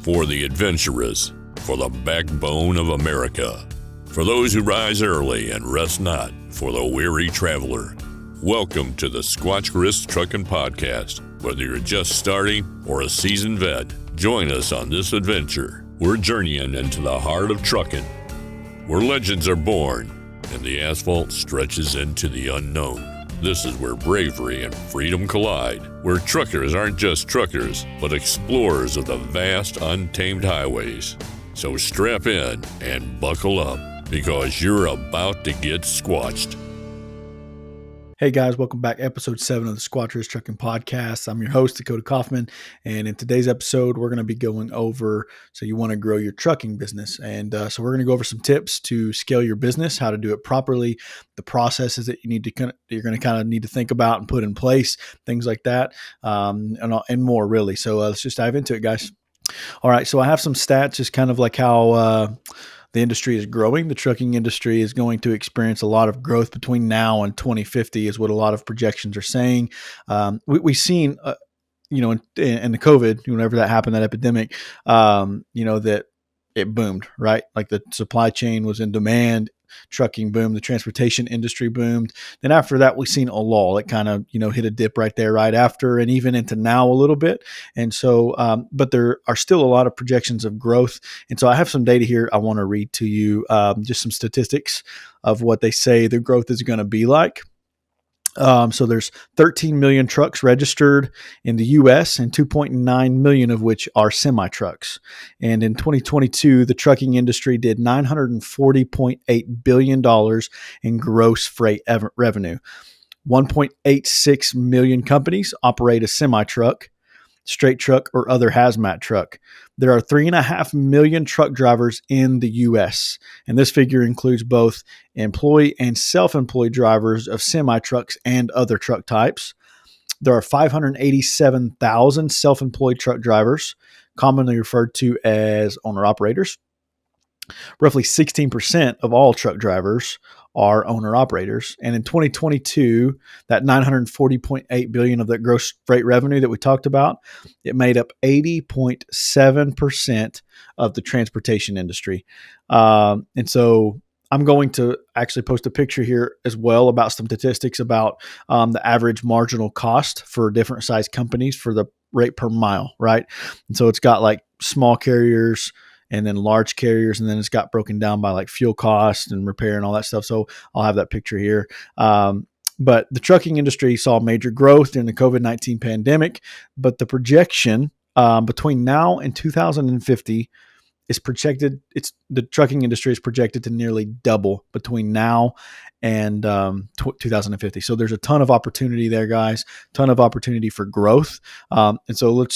For the adventurous, for the backbone of America, for those who rise early and rest not, for the weary traveler. Welcome to the Squatch Risk Trucking Podcast. Whether you're just starting or a seasoned vet, join us on this adventure. We're journeying into the heart of trucking, where legends are born and the asphalt stretches into the unknown. This is where bravery and freedom collide, where truckers aren't just truckers, but explorers of the vast, untamed highways. So strap in and buckle up, because you're about to get squatched. Hey guys, welcome back. Episode 7 of the Squatch Risk Trucking Podcast. I'm your host, Dakota Kaufman, and in today's episode, we're going to be going over, so you want to grow your trucking business. And so we're going to go over some tips to scale your business, how to do it properly, the processes that you're going to kind of need to think about and put in place, things like that, and more really. So let's just dive into it, guys. All right, so I have some stats, just kind of like how the industry is growing. The trucking industry is going to experience a lot of growth between now and 2050 is what a lot of projections are saying. We've seen, in the COVID, whenever that happened, that epidemic, that it boomed, right? Like the supply chain was in demand, trucking boomed, the transportation industry boomed. Then after that, we've seen a lull. It kind of, hit a dip right there, right after, and even into now a little bit. And so, but there are still a lot of projections of growth. And so I have some data here I want to read to you, just some statistics of what they say the growth is going to be like. So there's 13 million trucks registered in the U.S. and 2.9 million of which are semi-trucks. And in 2022, the trucking industry did $940.8 billion in gross freight revenue. 1.86 million companies operate a semi-truck, straight truck, or other hazmat truck. There are 3.5 million truck drivers in the U.S., and this figure includes both employee and self-employed drivers of semi-trucks and other truck types. There are 587,000 self-employed truck drivers, commonly referred to as owner-operators. Roughly 16% of all truck drivers are owner-operators. And in 2022, that $940.8 billion of that gross freight revenue that we talked about, it made up 80.7% of the transportation industry. And so I'm going to actually post a picture here as well about some statistics about the average marginal cost for different size companies for the rate per mile, right? And so it's got like small carriers, and then large carriers, and then it's got broken down by like fuel cost and repair and all that stuff. So I'll have that picture here. But the trucking industry saw major growth during the COVID-19 pandemic, but the projection between now and 2050 is projected, the trucking industry is projected to nearly double between now and 2050. So there's a ton of opportunity there, guys, ton of opportunity for growth. And so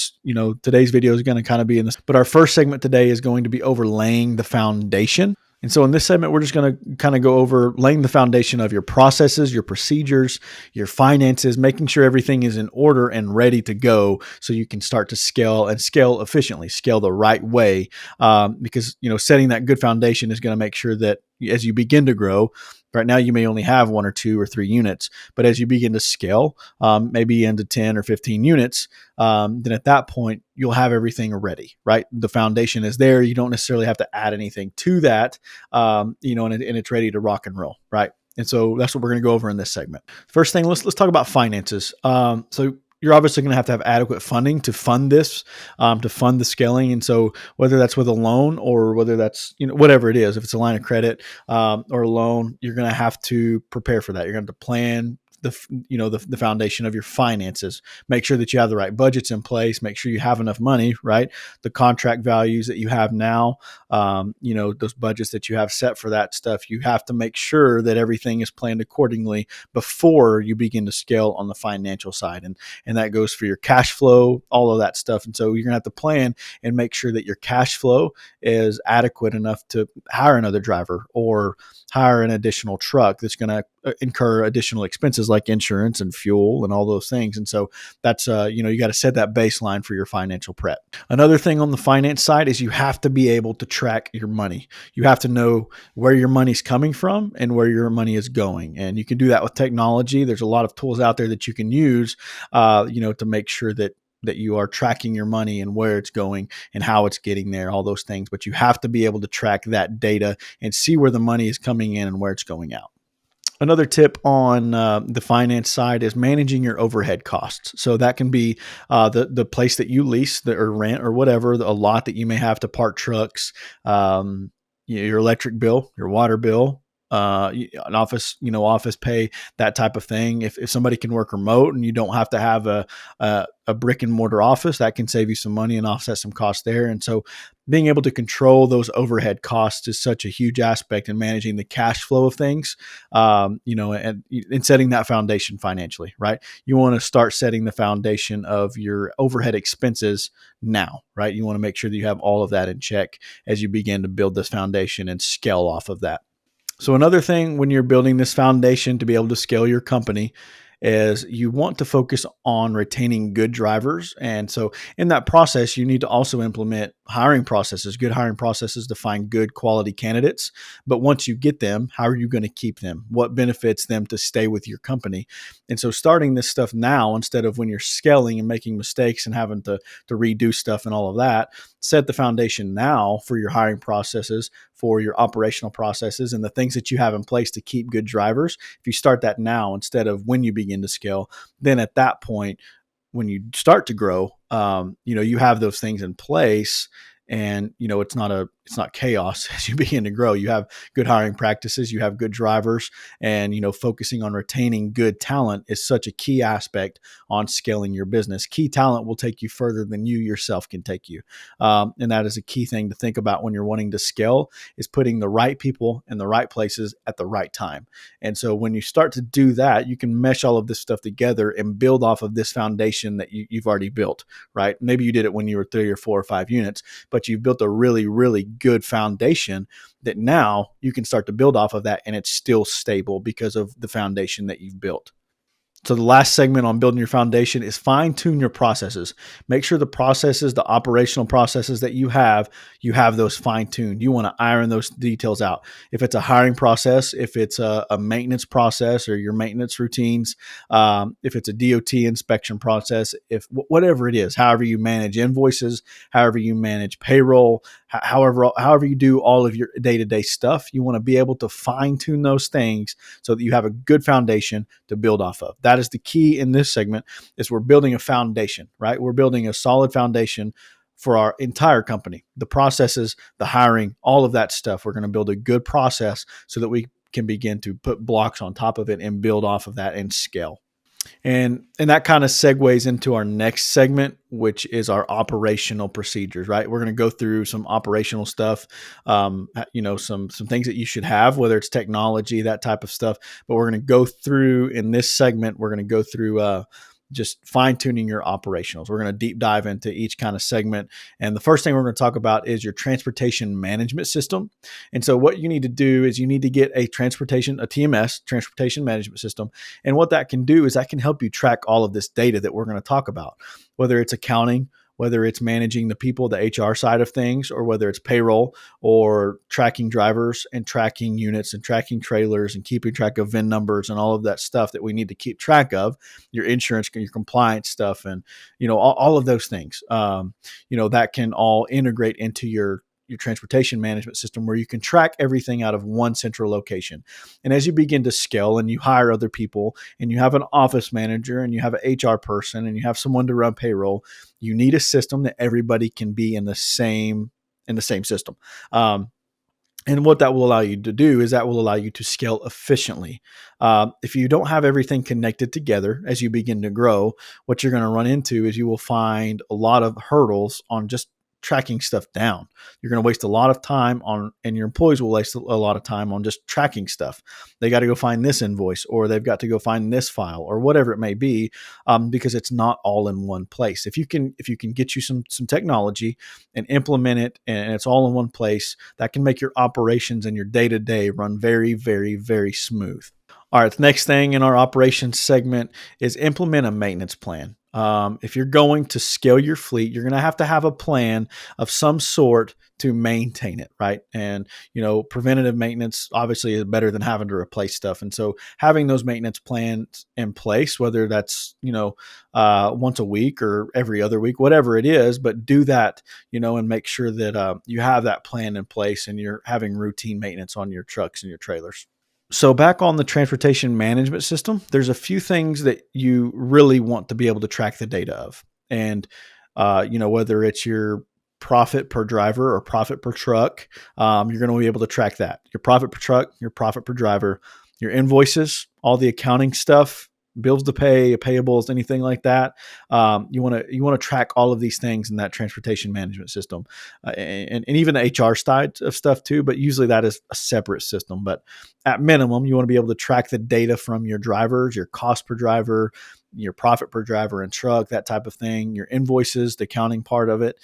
today's video is going to kind of be in this, but our first segment today is going to be overlaying the foundation. And so in this segment, we're just going to kind of go over laying the foundation of your processes, your procedures, your finances, making sure everything is in order and ready to go so you can start to scale and scale efficiently, scale the right way. Because, setting that good foundation is going to make sure that as you begin to grow, right now you may only have 1 or 2 or 3 units, but as you begin to scale, maybe into 10 or 15 units, then at that point you'll have everything ready, right? The foundation is there. You don't necessarily have to add anything to that, and it's ready to rock and roll, right? And so that's what we're going to go over in this segment. First thing, let's talk about finances. So you're obviously going to have adequate funding to fund this, to fund the scaling. And so whether that's with a loan or whether that's, whatever it is, if it's a line of credit or a loan, you're going to have to prepare for that. You're going to have to plan the foundation of your finances. Make sure that you have the right budgets in place. Make sure you have enough money, right? The contract values that you have now, those budgets that you have set for that stuff, you have to make sure that everything is planned accordingly before you begin to scale on the financial side. And that goes for your cash flow, all of that stuff. And so you're going to have to plan and make sure that your cash flow is adequate enough to hire another driver or hire an additional truck that's going to incur additional expenses like insurance and fuel and all those things. And so that's, you got to set that baseline for your financial prep. Another thing on the finance side is you have to be able to track your money. You have to know where your money's coming from and where your money is going. And you can do that with technology. There's a lot of tools out there that you can use, to make sure that that you are tracking your money and where it's going and how it's getting there, all those things. But you have to be able to track that data and see where the money is coming in and where it's going out. Another tip on the finance side is managing your overhead costs. So that can be the place that you lease or rent or whatever, a lot that you may have to park trucks, your electric bill, your water bill, an office pay, that type of thing. If somebody can work remote and you don't have to have a brick and mortar office, that can save you some money and offset some costs there. And so being able to control those overhead costs is such a huge aspect in managing the cash flow of things, and setting that foundation financially, right? You want to start setting the foundation of your overhead expenses now, right? You want to make sure that you have all of that in check as you begin to build this foundation and scale off of that. So another thing when you're building this foundation to be able to scale your company is you want to focus on retaining good drivers. And so in that process, you need to also implement hiring processes, good hiring processes to find good quality candidates. But once you get them, how are you going to keep them? What benefits them to stay with your company? And so starting this stuff now, instead of when you're scaling and making mistakes and having to redo stuff and all of that, set the foundation now for your hiring processes, for your operational processes, and the things that you have in place to keep good drivers. If you start that now instead of when you begin to scale, then at that point, when you start to grow, you have those things in place, and it's not chaos as you begin to grow. You have good hiring practices, you have good drivers, and focusing on retaining good talent is such a key aspect on scaling your business. Key talent will take you further than you yourself can take you, and that is a key thing to think about when you're wanting to scale, is putting the right people in the right places at the right time. And so when you start to do that, you can mesh all of this stuff together and build off of this foundation that you've already built, right? Maybe you did it when you were 3 or 4 or 5 units, but you've built a really, really good foundation that now you can start to build off of that, and it's still stable because of the foundation that you've built. So the last segment on building your foundation is fine-tune your processes. Make sure the processes, the operational processes that you have those fine-tuned. You want to iron those details out. If it's a hiring process, if it's a maintenance process or your maintenance routines, if it's a DOT inspection process, if whatever it is, however you manage invoices, however you manage payroll, however you do all of your day-to-day stuff, you want to be able to fine-tune those things so that you have a good foundation to build off of. That is the key in this segment, is we're building a foundation, right? We're building a solid foundation for our entire company. The processes, the hiring, all of that stuff. We're going to build a good process so that we can begin to put blocks on top of it and build off of that and scale. And that kind of segues into our next segment, which is our operational procedures, right? We're going to go through some operational stuff, some things that you should have, whether it's technology, that type of stuff. But we're going to go through, in this segment, we're going to go through just fine-tuning your operationals. We're going to deep dive into each kind of segment. And the first thing we're going to talk about is your transportation management system. And so what you need to do is you need to get a TMS, transportation management system. And what that can do is that can help you track all of this data that we're going to talk about, whether it's accounting, whether it's managing the people, the HR side of things, or whether it's payroll or tracking drivers and tracking units and tracking trailers and keeping track of VIN numbers and all of that stuff that we need to keep track of, your insurance, your compliance stuff, and, all of those things, that can all integrate into your transportation management system, where you can track everything out of one central location. And as you begin to scale and you hire other people and you have an office manager and you have an HR person and you have someone to run payroll, you need a system that everybody can be in the same system. And what that will allow you to do is that will allow you to scale efficiently. If you don't have everything connected together as you begin to grow, what you're going to run into is you will find a lot of hurdles on just tracking stuff down. You're going to waste a lot of time and your employees will waste a lot of time on just tracking stuff. They got to go find this invoice, or they've got to go find this file, or whatever it may be, because it's not all in one place. If you can get you some technology and implement it, and it's all in one place, that can make your operations and your day-to-day run very, very, very smooth. All right, the next thing in our operations segment is implement a maintenance plan. if you're going to scale your fleet, you're going to have a plan of some sort to maintain it, right? And, preventative maintenance obviously is better than having to replace stuff. And so having those maintenance plans in place, whether that's, once a week or every other week, whatever it is, but do that, and make sure that you have that plan in place and you're having routine maintenance on your trucks and your trailers. So back on the transportation management system, there's a few things that you really want to be able to track the data of. And, whether it's your profit per driver or profit per truck, you're going to be able to track that. Your profit per truck, your profit per driver, your invoices, all the accounting stuff, bills to pay, payables, anything like that. You want to track all of these things in that transportation management system, and even the HR side of stuff too. But usually that is a separate system. But at minimum, you want to be able to track the data from your drivers, your cost per driver, your profit per driver and truck, that type of thing, your invoices, the accounting part of it,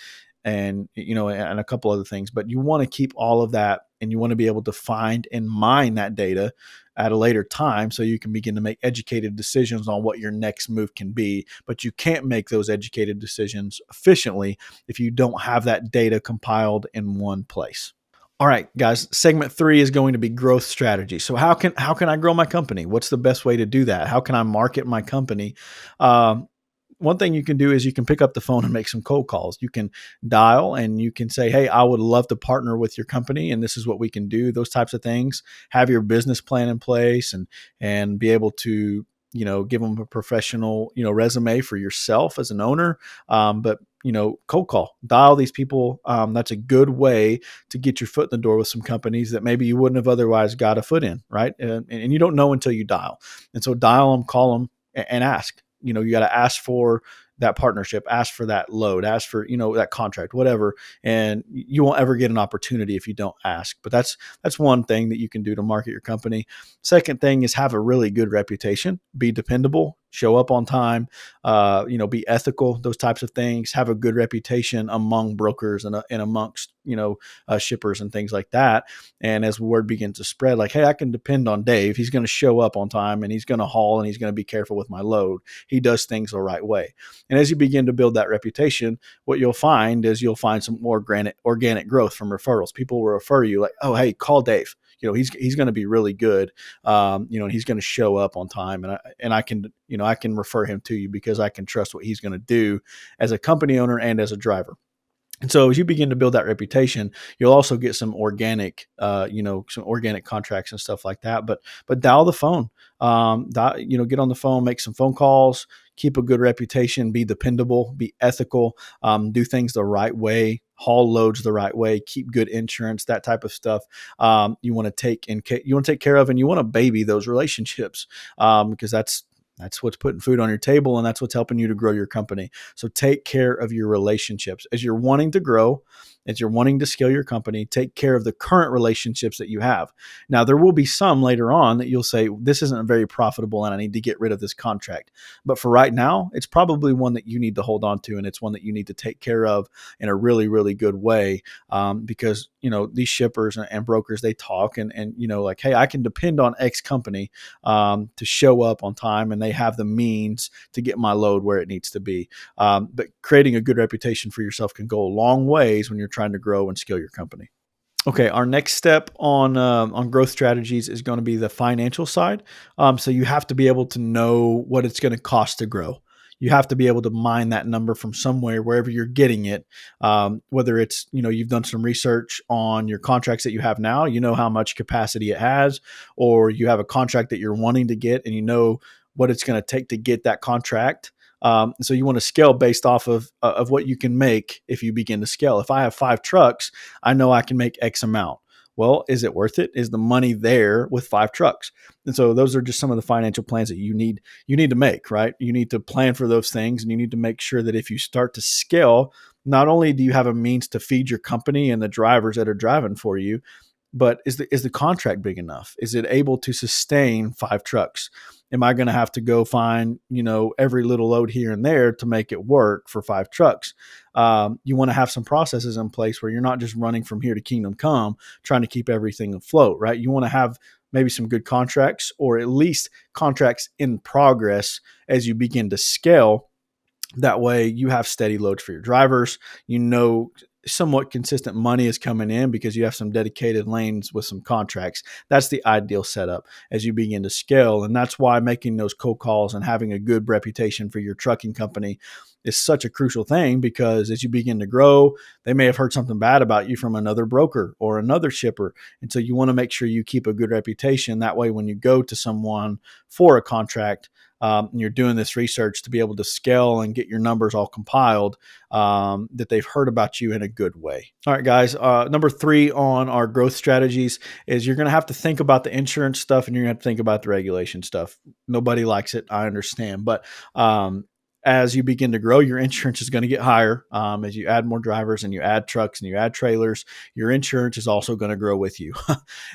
and and a couple other things. But you want to keep all of that, and you want to be able to find and mine that data at a later time so you can begin to make educated decisions on what your next move can be. But you can't make those educated decisions efficiently if you don't have that data compiled in one place. All right, guys, segment 3 is going to be growth strategy. So how can I grow my company? What's the best way to do that? How can I market my company? One thing you can do is you can pick up the phone and make some cold calls. You can dial and you can say, hey, I would love to partner with your company, and this is what we can do, those types of things. Have your business plan in place and be able to, give them a professional, resume for yourself as an owner. But cold call, dial these people. That's a good way to get your foot in the door with some companies that maybe you wouldn't have otherwise got a foot in, right? And you don't know until you dial. And so dial them, call them, and ask. You got to ask for that partnership, ask for that load, ask for, that contract, whatever. And you won't ever get an opportunity if you don't ask. But that's one thing that you can do to market your company. Second thing is have a really good reputation, be dependable, show up on time, be ethical, those types of things, have a good reputation among brokers and amongst, shippers and things like that. And as word begins to spread, like, hey, I can depend on Dave. He's going to show up on time and he's going to haul and he's going to be careful with my load. He does things the right way. And as you begin to build that reputation, what you'll find is you'll find some more organic growth from referrals. People will refer you like, oh, hey, call Dave. He's going to be really good. And he's going to show up on time, and I can refer him to you because I can trust what he's going to do as a company owner and as a driver. And so as you begin to build that reputation, you'll also get some organic, some organic contracts and stuff like that. But dial the phone, get on the phone, make some phone calls, keep a good reputation, be dependable, be ethical, do things the right way, haul loads the right way, keep good insurance, that type of stuff. You want to take care of, and you want to baby those relationships, because that's what's putting food on your table, and that's what's helping you to grow your company. So take care of your relationships. As you're wanting to grow, as you're wanting to scale your company, take care of the current relationships that you have. Now, there will be some later on that you'll say, this isn't very profitable and I need to get rid of this contract. But for right now, it's probably one that you need to hold on to, and it's one that you need to take care of in a really, really good way, because, these shippers and brokers, they talk and like, hey, I can depend on X company to show up on time, and they have the means to get my load where it needs to be. But creating a good reputation for yourself can go a long ways when you're trying to grow and scale your company. Okay, our next step on growth strategies is going to be the financial side. So you have to be able to know what it's going to cost to grow. You have to be able to mine that number from somewhere, wherever you're getting it. Whether it's, you've done some research on your contracts that you have now, you know how much capacity it has, or you have a contract that you're wanting to get and you know what it's going to take to get that contract. So you want to scale based off of what you can make if you begin to scale. If I have 5 trucks, I know I can make X amount. Well, is it worth it? Is the money there with 5 trucks? And so those are just some of the financial plans that you need to make, right? You need to plan for those things, and you need to make sure that if you start to scale, not only do you have a means to feed your company and the drivers that are driving for you, but is the contract big enough? Is it able to sustain 5 trucks? Am I going to have to go find, every little load here and there to make it work for 5 trucks? You want to have some processes in place where you're not just running from here to kingdom come, trying to keep everything afloat, right? You want to have maybe some good contracts, or at least contracts in progress as you begin to scale, That way you have steady loads for your drivers. You know, somewhat consistent money is coming in because you have some dedicated lanes with some contracts. That's the ideal setup as you begin to scale. And that's why making those cold calls and having a good reputation for your trucking company is such a crucial thing, because as you begin to grow, they may have heard something bad about you from another broker or another shipper. And so you want to make sure you keep a good reputation. That way, when you go to someone for a contract, and you're doing this research to be able to scale and get your numbers all compiled, that they've heard about you in a good way. All right, guys. Number 3 on our growth strategies is you're going to have to think about the insurance stuff, and you're going to have to think about the regulation stuff. Nobody likes it, I understand, but as you begin to grow, your insurance is going to get higher. As you add more drivers and you add trucks and you add trailers, your insurance is also going to grow with you.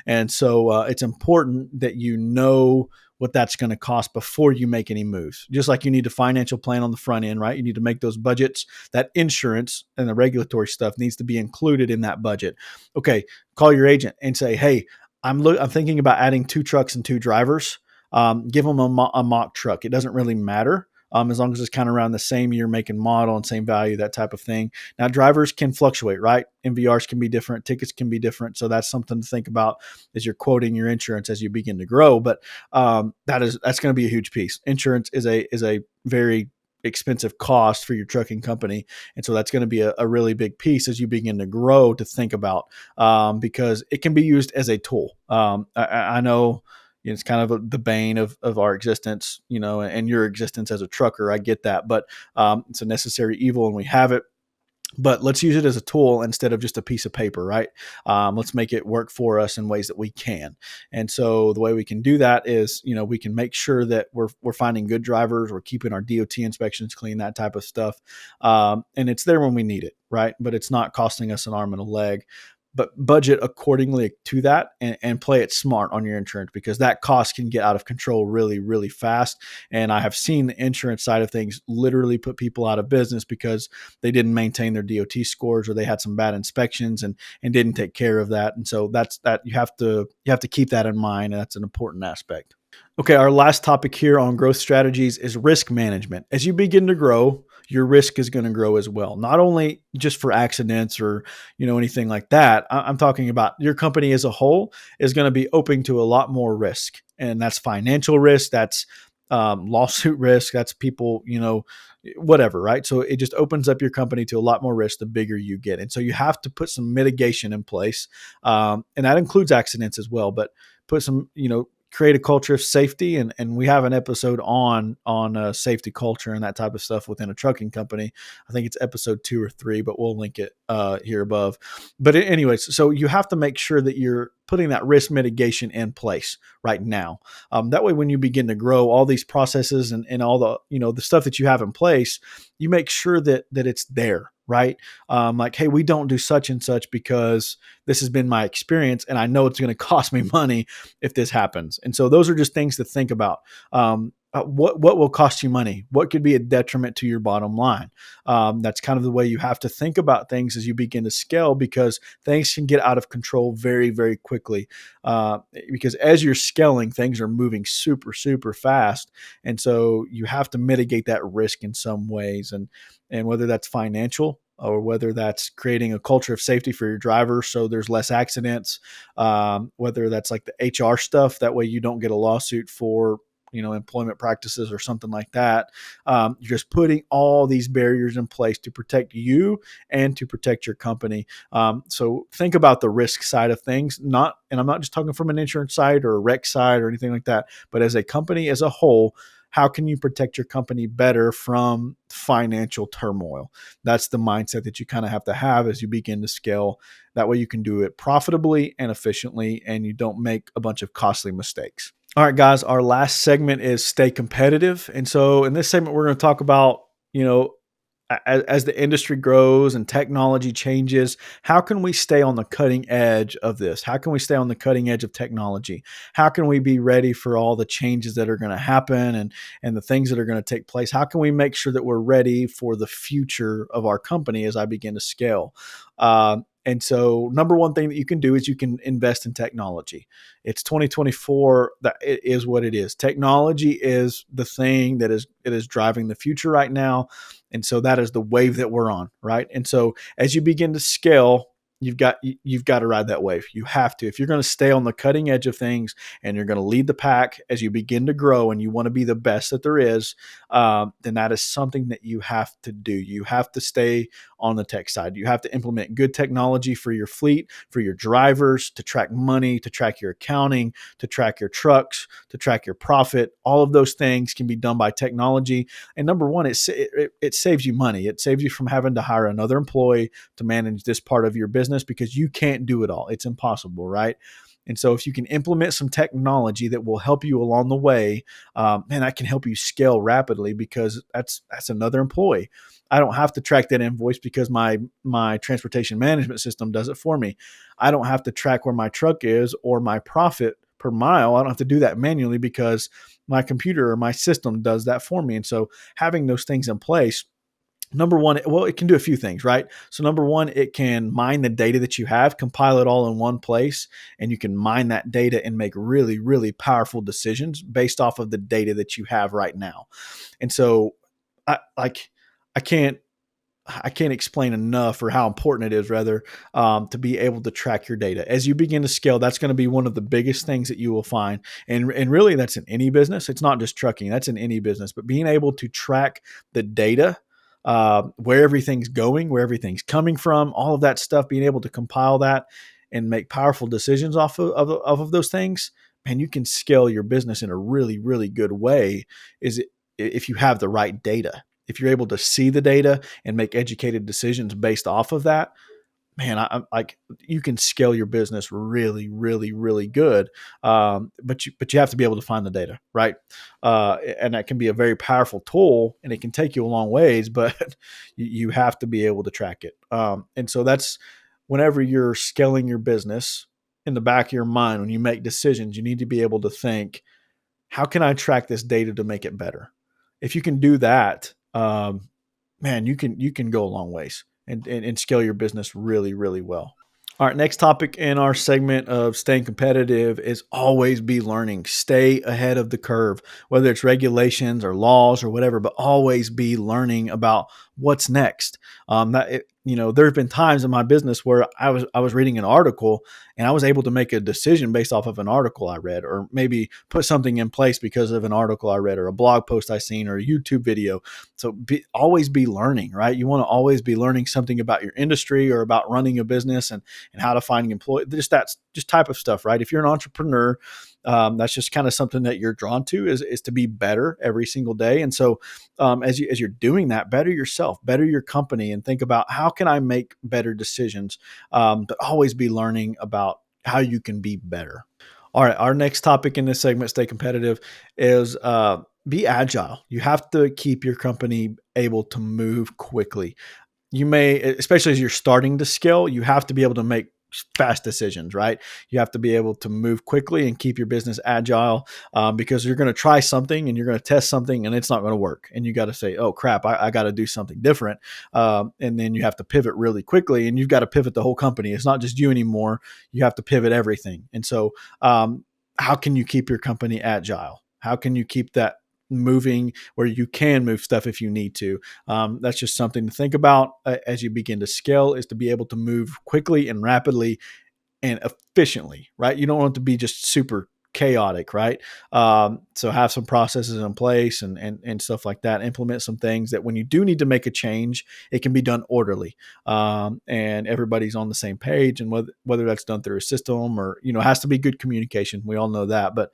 And so it's important that you know what that's going to cost before you make any moves. Just like you need a financial plan on the front end, right? You need to make those budgets. That insurance and the regulatory stuff needs to be included in that budget. Okay, call your agent and say, hey, I'm thinking about adding 2 trucks and 2 drivers. Give them a mock truck. It doesn't really matter. As long as it's kind of around the same year, make and model, and same value, that type of thing. Now, drivers can fluctuate, right? MVRs can be different, tickets can be different. So that's something to think about as you're quoting your insurance as you begin to grow. But that's going to be a huge piece. Insurance is a very expensive cost for your trucking company. And so that's going to be a really big piece as you begin to grow to think about, because it can be used as a tool. I know it's kind of the bane of our existence, and your existence as a trucker. I get that, but it's a necessary evil and we have it. But let's use it as a tool instead of just a piece of paper, right? Let's make it work for us in ways that we can. And so the way we can do that is, we can make sure that we're finding good drivers, we're keeping our DOT inspections clean, that type of stuff. And it's there when we need it, right? But it's not costing us an arm and a leg. But budget accordingly to that, and play it smart on your insurance, because that cost can get out of control really, really fast. And I have seen the insurance side of things literally put people out of business because they didn't maintain their DOT scores, or they had some bad inspections and didn't take care of that. And so that's you have to keep that in mind. And that's an important aspect. Okay, our last topic here on growth strategies is risk management. As you begin to grow, your risk is going to grow as well. Not only just for accidents or anything like that. I'm talking about your company as a whole is going to be open to a lot more risk, and that's financial risk, that's lawsuit risk, that's people, whatever, right? So it just opens up your company to a lot more risk the bigger you get, and so you have to put some mitigation in place, and that includes accidents as well. But put some, create a culture of safety. And we have an episode on safety culture and that type of stuff within a trucking company. I think it's episode 2 or 3, but we'll link it here above. But anyways, so you have to make sure that you're putting that risk mitigation in place right now. That way, when you begin to grow, all these processes and all the, the stuff that you have in place, you make sure that it's there, right? Like, hey, we don't do such and such because this has been my experience, and I know it's going to cost me money if this happens. And so those are just things to think about. What will cost you money? What could be a detriment to your bottom line? That's kind of the way you have to think about things as you begin to scale, because things can get out of control very, very quickly. Because as you're scaling, things are moving super, super fast. And so you have to mitigate that risk in some ways. And whether that's financial, or whether that's creating a culture of safety for your drivers so there's less accidents, whether that's like the HR stuff, that way you don't get a lawsuit for employment practices or something like that. You're just putting all these barriers in place to protect you and to protect your company. So think about the risk side of things, and I'm not just talking from an insurance side or a rec side or anything like that, but as a company as a whole. How can you protect your company better from financial turmoil? That's the mindset that you kind of have as you begin to scale. That way you can do it profitably and efficiently, and you don't make a bunch of costly mistakes. All right, guys, our last segment is stay competitive. And so in this segment, we're going to talk about, as the industry grows and technology changes, how can we stay on the cutting edge of this? How can we stay on the cutting edge of technology? How can we be ready for all the changes that are going to happen and the things that are going to take place? How can we make sure that we're ready for the future of our company as I begin to scale? And so number one thing that you can do is you can invest in technology. It's 2024. That it is what it is. Technology is the thing that is driving the future right now. And so that is the wave that we're on, right? And so as you begin to scale, you've got to ride that wave. You have to. If you're going to stay on the cutting edge of things and you're going to lead the pack as you begin to grow and you want to be the best that there is, then that is something that you have to do. You have to stay on the tech side. You have to implement good technology for your fleet, for your drivers, to track money, to track your accounting, to track your trucks, to track your profit. All of those things can be done by technology. And number one, it saves you money. It saves you from having to hire another employee to manage this part of your business because you can't do it all. It's impossible, right? And so if you can implement some technology that will help you along the way, and that can help you scale rapidly because that's another employee. I don't have to track that invoice because my transportation management system does it for me. I don't have to track where my truck is or my profit per mile. I don't have to do that manually because my computer or my system does that for me. And so having those things in place, number one, well, it can do a few things, right? So number one, it can mine the data that you have, compile it all in one place, and you can mine that data and make really, really powerful decisions based off of the data that you have right now. And so I can't explain enough or how important it is rather to be able to track your data. As you begin to scale, that's going to be one of the biggest things that you will find. And really that's in any business. It's not just trucking. That's in any business. But being able to track the data, where everything's going, where everything's coming from, all of that stuff, being able to compile that and make powerful decisions off of those things, man, you can scale your business in a really, really good way if you have the right data. If you're able to see the data and make educated decisions based off of that, man, I'm like, you can scale your business really, really, really good. But you have to be able to find the data, right? And that can be a very powerful tool, and it can take you a long ways, but you have to be able to track it. And so that's whenever you're scaling your business, in the back of your mind, when you make decisions, you need to be able to think, how can I track this data to make it better? If you can do that, man, you can go a long ways and scale your business really, really well. All right, next topic in our segment of staying competitive is always be learning. Stay ahead of the curve, whether it's regulations or laws or whatever, but always be learning about what's next. There have been times in my business where I was reading an article and I was able to make a decision based off of an article I read, or maybe put something in place because of an article I read, or a blog post I seen, or a YouTube video. So always be learning, right? You want to always be learning something about your industry or about running a business and how to find employees. Just type of stuff, right? If you're an entrepreneur, that's just kind of something that you're drawn to is to be better every single day. And so as you're doing that, better yourself, better your company, and think about how can I make better decisions, but always be learning about how you can be better. All right, our next topic in this segment, stay competitive, is be agile. You have to keep your company able to move quickly. You may, especially as you're starting to scale, you have to be able to make fast decisions, right? You have to be able to move quickly and keep your business agile, because you're going to try something and you're going to test something and it's not going to work. And you got to say, oh crap, I got to do something different. And then you have to pivot really quickly, and you've got to pivot the whole company. It's not just you anymore. You have to pivot everything. And so how can you keep your company agile? How can you keep that moving where you can move stuff if you need to? That's just something to think about as you begin to scale, is to be able to move quickly and rapidly and efficiently, right? You don't want it to be just super chaotic, right? So have some processes in place and stuff like that. Implement some things that when you do need to make a change, it can be done orderly, and everybody's on the same page. And whether that's done through a system or, it has to be good communication. We all know that, but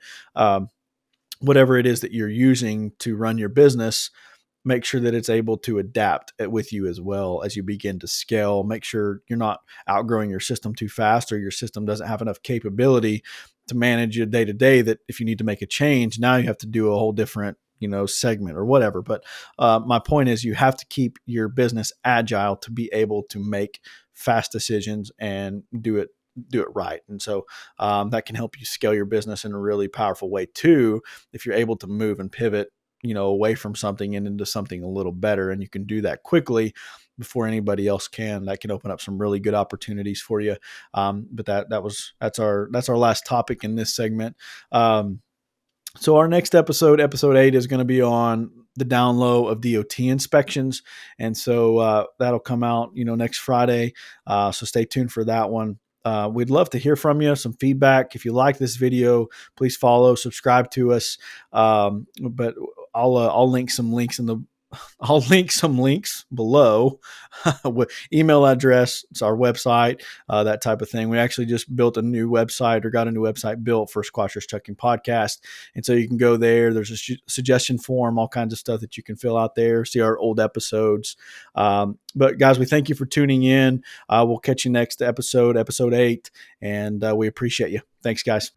whatever it is that you're using to run your business, make sure that it's able to adapt with you as well as you begin to scale. Make sure you're not outgrowing your system too fast, or your system doesn't have enough capability to manage your day to day, that if you need to make a change, now you have to do a whole different, segment or whatever. But my point is, you have to keep your business agile to be able to make fast decisions and do it right. And so that can help you scale your business in a really powerful way too, if you're able to move and pivot, away from something and into something a little better. And you can do that quickly before anybody else can. That can open up some really good opportunities for you. But that's our last topic in this segment. So our next episode 8, is going to be on the down low of DOT inspections. And so that'll come out, next Friday. So stay tuned for that one. We'd love to hear from you, some feedback. If you like this video, please follow, subscribe to us. But I'll link some links below with email address. It's our website, that type of thing. We actually just built a new website or got a new website built for Squatch Risk Trucking Podcast. And so you can go there. There's a suggestion form, all kinds of stuff that you can fill out there, see our old episodes. But guys, we thank you for tuning in. We'll catch you next episode 8. And we appreciate you. Thanks, guys.